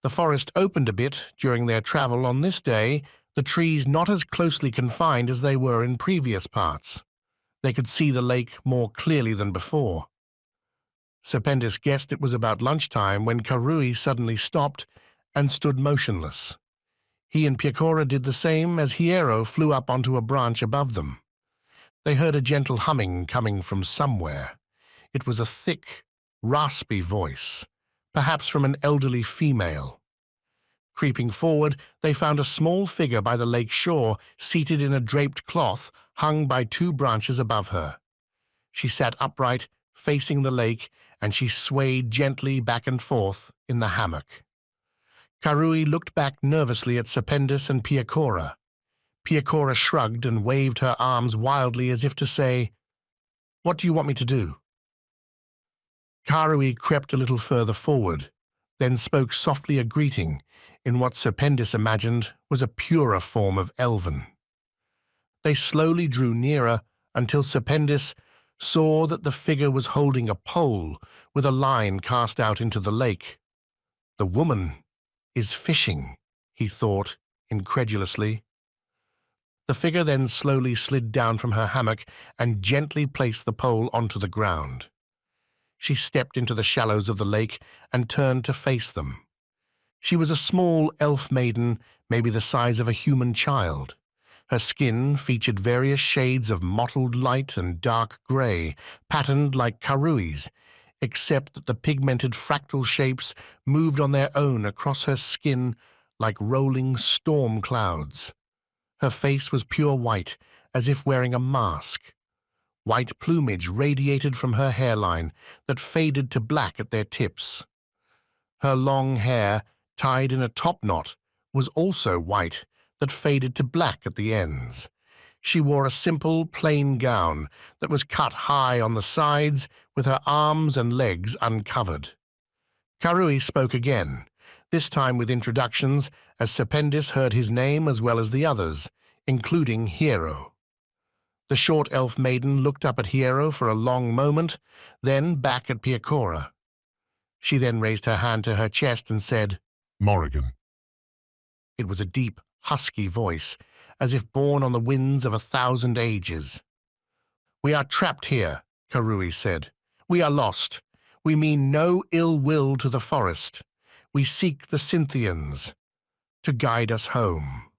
Speaker 1: The forest opened a bit during their travel on this day, the trees not as closely confined as they were in previous parts. They could see the lake more clearly than before. Serpendis guessed it was about lunchtime when Karui suddenly stopped and stood motionless. He and Piecora did the same as Hero flew up onto a branch above them. They heard a gentle humming coming from somewhere. It was a thick, raspy voice, perhaps from an elderly female. Creeping forward, they found a small figure by the lake shore, seated in a draped cloth hung by 2 branches above her. She sat upright, facing the lake, and she swayed gently back and forth in the hammock. Karui looked back nervously at Serpendis and Piecora. Piecora shrugged and waved her arms wildly as if to say, "What do you want me to do?" Karui crept a little further forward, then spoke softly a greeting in what Serpendis imagined was a purer form of Elven. They slowly drew nearer until Serpendis saw that the figure was holding a pole with a line cast out into the lake. "The woman is fishing," he thought incredulously. The figure then slowly slid down from her hammock and gently placed the pole onto the ground. She stepped into the shallows of the lake and turned to face them. She was a small elf maiden, maybe the size of a human child. Her skin featured various shades of mottled light and dark gray, patterned like Karui's, except that the pigmented fractal shapes moved on their own across her skin like rolling storm clouds. Her face was pure white, as if wearing a mask. White plumage radiated from her hairline that faded to black at their tips. Her long hair, tied in a top knot, was also white that faded to black at the ends. She wore a simple, plain gown that was cut high on the sides, with her arms and legs uncovered. Karui spoke again, this time with introductions, as Serpendis heard his name as well as the others, including Hero. The short elf maiden looked up at Hero for a long moment, then back at Piecora. She then raised her hand to her chest and said,
Speaker 2: Morrigan.
Speaker 1: It was a deep, husky voice, as if born on the winds of 1,000 ages. "We are trapped here," Karui said. "We are lost. We mean no ill will to the forest. We seek the Cynthians to guide us home."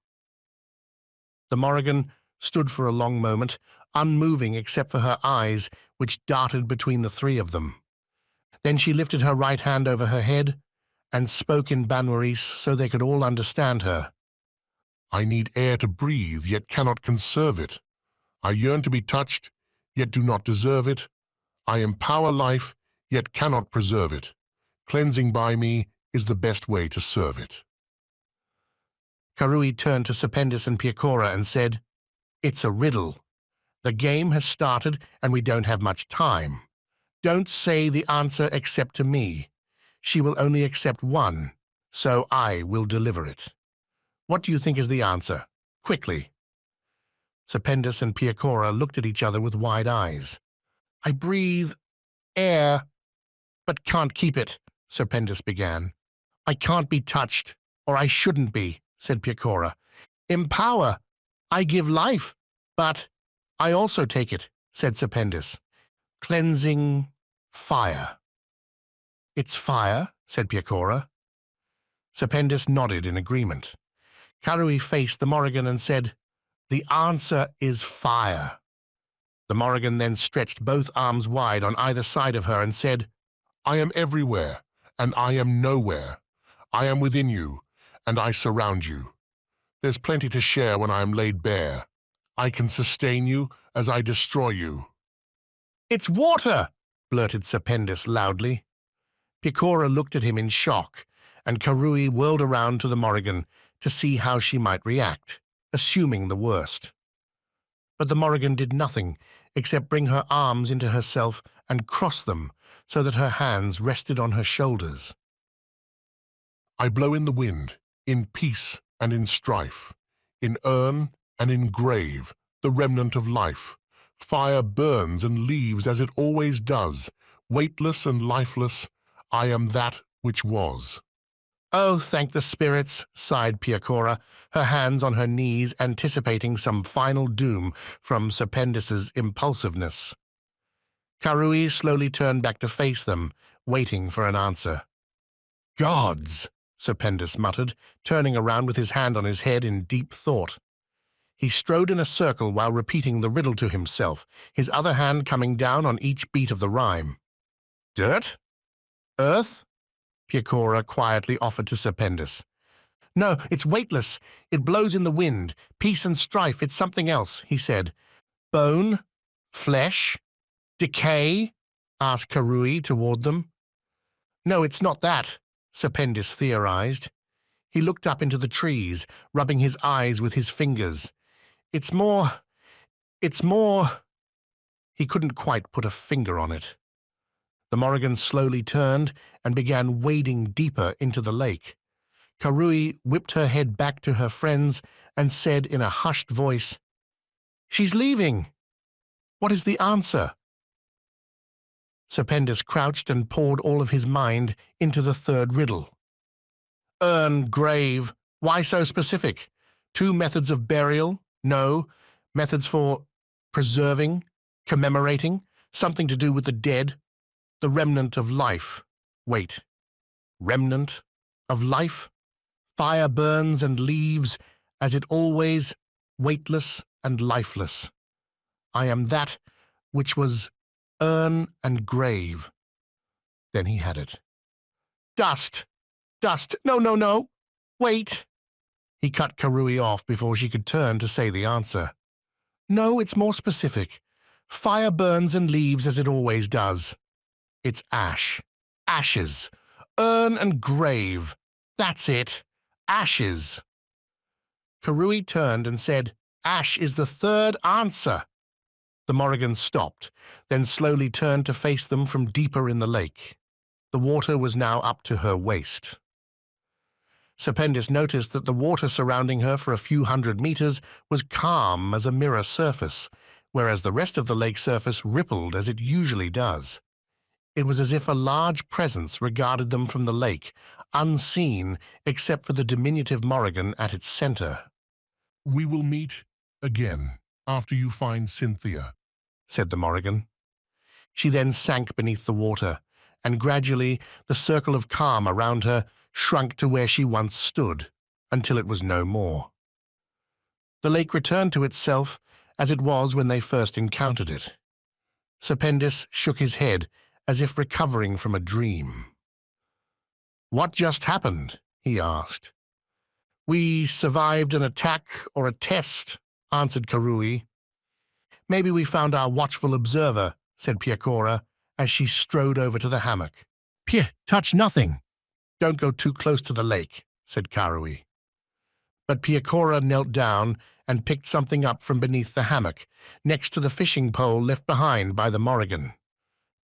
Speaker 1: The Morrigan stood for a long moment, unmoving except for her eyes, which darted between the three of them. Then she lifted her right hand over her head and spoke in Banwaris so they could all understand her.
Speaker 2: I need air to breathe, yet cannot conserve it. I yearn to be touched, yet do not deserve it. I empower life, yet cannot preserve it. Cleansing by me is the best way to serve it.
Speaker 1: Karui turned to Serpendis and Piecora and said, "It's a riddle. The game has started and we don't have much time. Don't say the answer except to me. She will only accept one, so I will deliver it. What do you think is the answer? Quickly." Serpendis and Piecora looked at each other with wide eyes. "I breathe air, but can't keep it," Serpendis began. "I can't be touched, or I shouldn't be," said Piecora. "Empower. I give life, but I also take it," said Serpendis. "Cleansing fire." "It's fire," said Piecora. Serpendis nodded in agreement. Karui faced the Morrigan and said, "The answer is fire." The Morrigan then stretched both arms wide on either side of her and said,
Speaker 2: I am everywhere, and I am nowhere. I am within you, and I surround you. There's plenty to share when I am laid bare. I can sustain you as I destroy you.
Speaker 1: "It's water!" blurted Serpendis loudly. Piecora looked at him in shock, and Karui whirled around to the Morrigan to see how she might react, assuming the worst. But the Morrigan did nothing except bring her arms into herself and cross them so that her hands rested on her shoulders.
Speaker 2: I blow in the wind, in peace and in strife, in urn and in grave, the remnant of life. Fire burns and leaves as it always does, weightless and lifeless. I am that which was.
Speaker 1: "Oh, thank the spirits," sighed Piecora, her hands on her knees, anticipating some final doom from Serpendis's impulsiveness. Karui slowly turned back to face them, waiting for an answer. "Gods!" Serpendis muttered, turning around with his hand on his head in deep thought. He strode in a circle while repeating the riddle to himself, his other hand coming down on each beat of the rhyme. "Dirt? Earth?" Piecora quietly offered to Serpendis. "No, it's weightless. It blows in the wind. Peace and strife, it's something else," he said. "Bone? Flesh? Decay?" asked Karui toward them. "No, it's not that," Serpendis theorized. He looked up into the trees, rubbing his eyes with his fingers. It's more... He couldn't quite put a finger on it. The Morrigan slowly turned and began wading deeper into the lake. Karui whipped her head back to her friends and said in a hushed voice, "She's leaving. What is the answer?" Serpendis crouched and poured all of his mind into the third riddle. "Urn, grave. Why so specific? 2 methods of burial? No. Methods for preserving, commemorating, something to do with the dead. The remnant of life. Wait. Remnant of life? Fire burns and leaves, as it always, weightless and lifeless. I am that which was urn and grave. Then he had it. Dust! Dust! No, no, no! Wait! He cut Karui off before she could turn to say the answer. No, it's more specific. Fire burns and leaves as it always does. It's ash. Ashes. Urn and grave. That's it. Ashes. Karui turned and said, Ash is the third answer. The Morrigan stopped, then slowly turned to face them from deeper in the lake. The water was now up to her waist. Serpentis noticed that the water surrounding her for a few hundred meters was calm as a mirror surface, whereas the rest of the lake surface rippled as it usually does. It was as if a large presence regarded them from the lake, unseen except for the diminutive Morrigan at its center.
Speaker 2: "We will meet again after you find Cynthia,"
Speaker 1: said the Morrigan. She then sank beneath the water, and gradually the circle of calm around her shrunk to where she once stood, until it was no more. The lake returned to itself as it was when they first encountered it. Serpentis shook his head as if recovering from a dream. "What just happened?" he asked. "We survived an attack or a test," answered Karui. "Maybe we found our watchful observer," said Piecora, as she strode over to the hammock. Touch nothing." "Don't go too close to the lake," said Karui. But Piecora knelt down and picked something up from beneath the hammock, next to the fishing pole left behind by the Morrigan.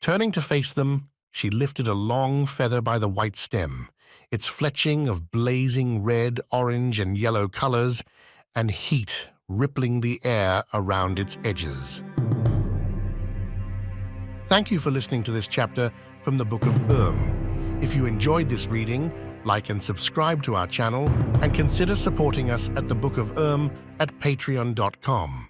Speaker 1: Turning to face them, she lifted a long feather by the white stem, its fletching of blazing red, orange, and yellow colors, and heat rippling the air around its edges. Thank you for listening to this chapter from the Book of Urm. If you enjoyed this reading, like and subscribe to our channel, and consider supporting us at the Book of Urm at patreon.com.